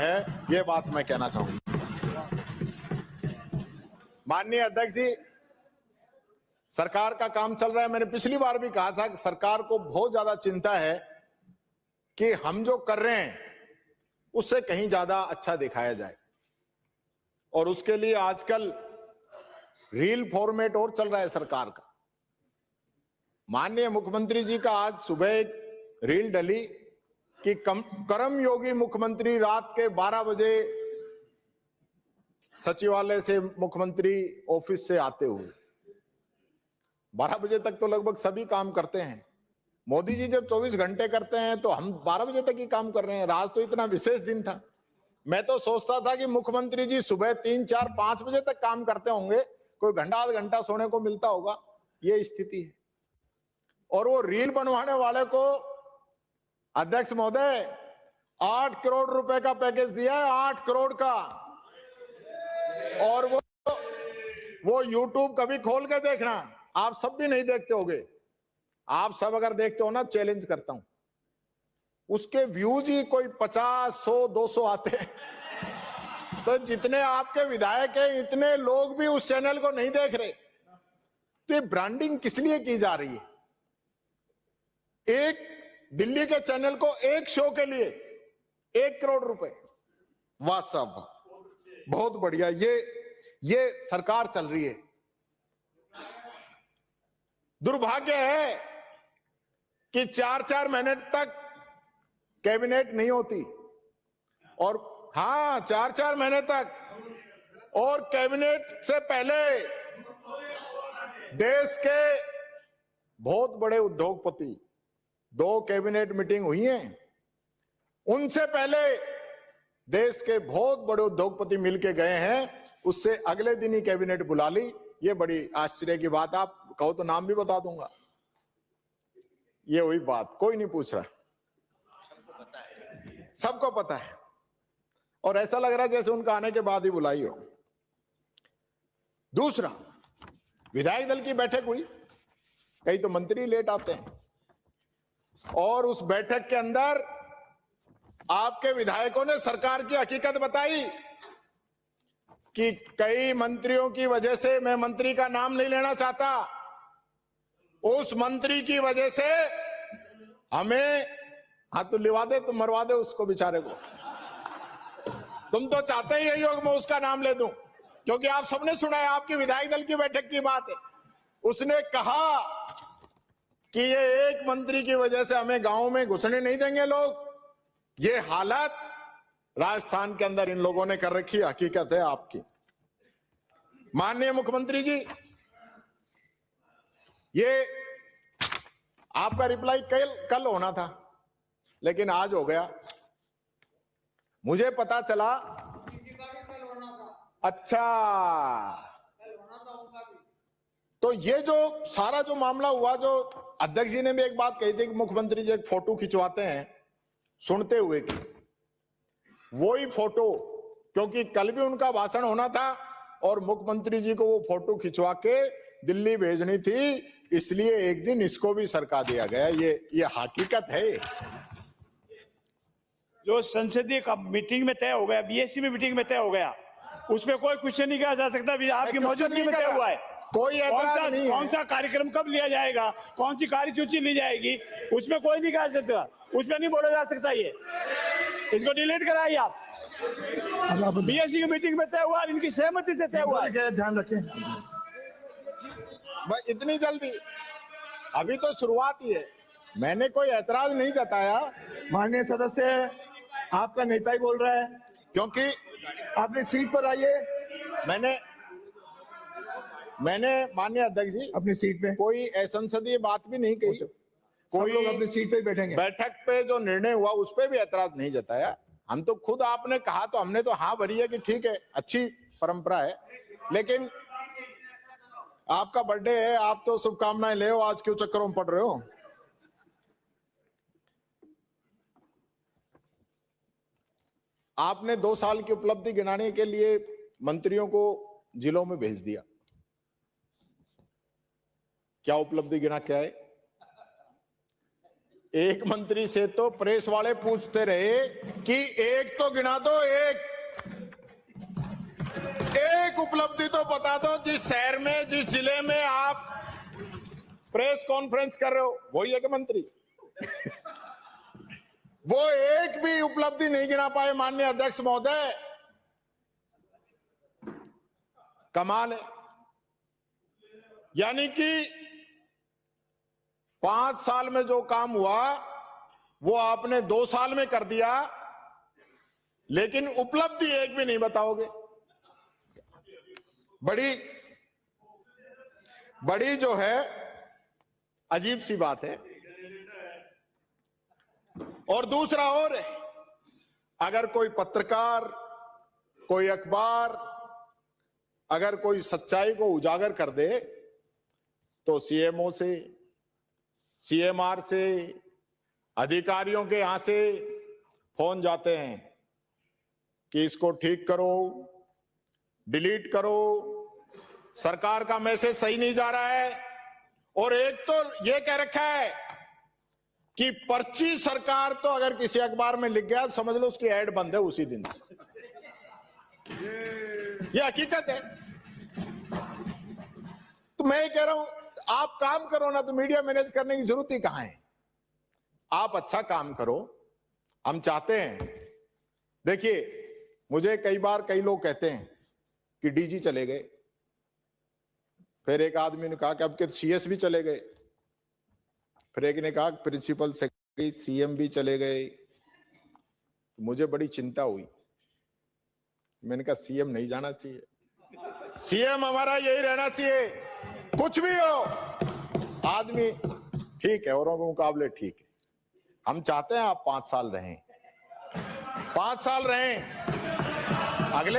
है, ये बात मैं कहना चाहूंगा। माननीय अध्यक्ष जी, सरकार का काम चल रहा है। मैंने पिछली बार भी कहा था कि सरकार को बहुत ज्यादा चिंता है कि हम जो कर रहे हैं उससे कहीं ज्यादा अच्छा दिखाया जाए, और उसके लिए आजकल रील फॉर्मेट और चल रहा है सरकार का। माननीय मुख्यमंत्री जी का आज सुबह एक रील डली कि कर्मयोगी मुख्यमंत्री रात के 12 बजे सचिवालय से मुख्यमंत्री ऑफिस से आते हुए। 12 बजे तक तो लगभग सभी काम करते हैं। मोदी जी जब 24 घंटे करते हैं तो हम 12 बजे तक ही काम कर रहे हैं। आज तो इतना विशेष दिन था, मैं तो सोचता था कि मुख्यमंत्री जी सुबह 3, 4, 5 बजे तक काम करते होंगे, कोई घंटा आध घंटा सोने को मिलता होगा। ये स्थिति है। और वो रील बनवाने वाले को अध्यक्ष महोदय 8 करोड़ रुपए का पैकेज दिया है, 8 करोड़ का। और वो YouTube कभी खोल के देखना, आप सब भी नहीं देखते होगे। आप सब अगर देखते हो ना, चैलेंज करता हूं, उसके व्यूज ही कोई 50, 100, 200 आते हैं। तो जितने आपके विधायक हैं इतने लोग भी उस चैनल को नहीं देख रहे। तो ये ब्रांडिंग किस लिए की जा रही है? एक दिल्ली के चैनल को एक शो के लिए 1 करोड़ रुपए। वाह साहब वाह, बहुत बढ़िया। ये सरकार चल रही है। दुर्भाग्य है कि 4-4 महीने तक कैबिनेट नहीं होती, और हाँ 4-4 महीने तक, और कैबिनेट से पहले देश के बहुत बड़े उद्योगपति, 2 कैबिनेट मीटिंग हुई हैं, उनसे पहले देश के बहुत बड़े उद्योगपति मिलके गए हैं, उससे अगले दिन ही कैबिनेट बुला ली। ये बड़ी आश्चर्य की बात। आप कहो तो नाम भी बता दूंगा। ये हुई बात, कोई नहीं पूछ रहा, सबको पता है। और ऐसा लग रहा है जैसे उनका आने के बाद ही बुलाई हो। दूसरा, विधायक दल की बैठक हुई, कई तो मंत्री लेट आते हैं, और उस बैठक के अंदर आपके विधायकों ने सरकार की हकीकत बताई कि कई मंत्रियों की वजह से, मैं मंत्री का नाम नहीं लेना चाहता, उस मंत्री की वजह से हमें, हाँ तो लिवा दे, तुम मरवा दे उसको बेचारे को। तुम तो चाहते ही यही हो मैं उसका नाम ले दूं, क्योंकि आप सबने सुना है, आपकी विधायक दल की बैठक की बात है। उसने कहा कि ये एक मंत्री की वजह से हमें गांव में घुसने नहीं देंगे लोग। ये हालत राजस्थान के अंदर इन लोगों ने कर रखी, हकीकत है आपकी। माननीय मुख्यमंत्री जी, ये आपका रिप्लाई कल होना था, लेकिन आज हो गया। मुझे पता चला, अच्छा, तो ये जो सारा जो मामला हुआ, जो अध्यक्ष जी ने भी एक बात कही थी कि मुख्यमंत्री जी एक फोटो खिंचवाते हैं सुनते हुए की, वही फोटो, क्योंकि कल भी उनका भाषण होना था और मुख्यमंत्री जी को वो फोटो खिंचवा के दिल्ली भेजनी थी, इसलिए एक दिन इसको भी सरका दिया गया। ये हकीकत है। जो संसदीय मीटिंग में तय हो गया, बीएससी में मीटिंग में तय हो गया, उसमें कोई क्वेश्चन नहीं किया जा सकता। आपकी मौजूदगी में तय हुआ है, कोई ऐतराज नहीं है। कौन सा कार्यक्रम कब लिया जाएगा, कौन सी कार्यसूची ली जाएगी, उसमें कोई नहीं कहा सकता, उसमें नहीं बोला जा सकता। ये इसको डिलीट कराइए आप। बीएससी की मीटिंग में तय हुआ, इनकी सहमति से तय हुआ। ध्यान रखें भाई, इतनी जल्दी, अभी तो शुरुआत ही है। मैंने कोई ऐतराज नहीं जताया। माननीय सदस्य, आपका नेता ही बोल रहा है, क्योंकि अपनी सीट पर आइए। मैंने माननीय अध्यक्ष जी अपनी सीट पे कोई असंसदीय बात भी नहीं कही। कोई लोग अपनी सीट पे बैठेंगे। बैठक पे जो निर्णय हुआ उस पे भी ऐतराज नहीं जताया। हम तो खुद, आपने कहा तो हमने तो हाँ भरी है कि ठीक है, अच्छी परंपरा है। लेकिन आपका बर्थडे है, आप तो शुभकामनाएं ले, आज क्यों चक्करों में पड़ रहे हो? आपने 2 साल की उपलब्धि गिनाने के लिए मंत्रियों को जिलों में भेज दिया। क्या उपलब्धि गिना क्या है? एक मंत्री से तो प्रेस वाले पूछते रहे कि एक तो गिना दो, एक उपलब्धि तो बता दो जिस शहर में, जिस जिले में आप प्रेस कॉन्फ्रेंस कर रहे हो। वही एक मंत्री वो एक भी उपलब्धि नहीं गिना पाए। माननीय अध्यक्ष महोदय, कमाल है। यानी कि 5 साल में जो काम हुआ वो आपने 2 साल में कर दिया, लेकिन उपलब्धि एक भी नहीं बताओगे। बड़ी जो है अजीब सी बात है। और दूसरा और है, अगर कोई पत्रकार, कोई अखबार अगर कोई सच्चाई को उजागर कर दे तो सीएमओ से, सीएमआर से, अधिकारियों के यहां से फोन जाते हैं कि इसको ठीक करो, डिलीट करो, सरकार का मैसेज सही नहीं जा रहा है। और एक तो ये कह रखा है कि पर्ची सरकार तो अगर किसी अखबार में लिख गया समझ लो उसकी ऐड बंद है उसी दिन से। ये हकीकत है। तो मैं कह रहा हूं आप काम करो ना, तो मीडिया मैनेज करने की जरूरत ही कहां है। आप अच्छा काम करो, हम चाहते हैं। देखिए, मुझे कई बार कई लोग कहते हैं कि डीजी चले गए, फिर एक आदमी ने कहा कि अब के सीएस भी चले गए, फिर एक ने कहा प्रिंसिपल सेक्रेटरी सीएम भी चले गए। तो मुझे बड़ी चिंता हुई। मैंने कहा सीएम नहीं जाना चाहिए, सीएम हमारा यही रहना चाहिए। कुछ भी हो, आदमी ठीक है, औरों के मुकाबले ठीक है। हम चाहते हैं आप 5 साल रहें, 5 साल रहें।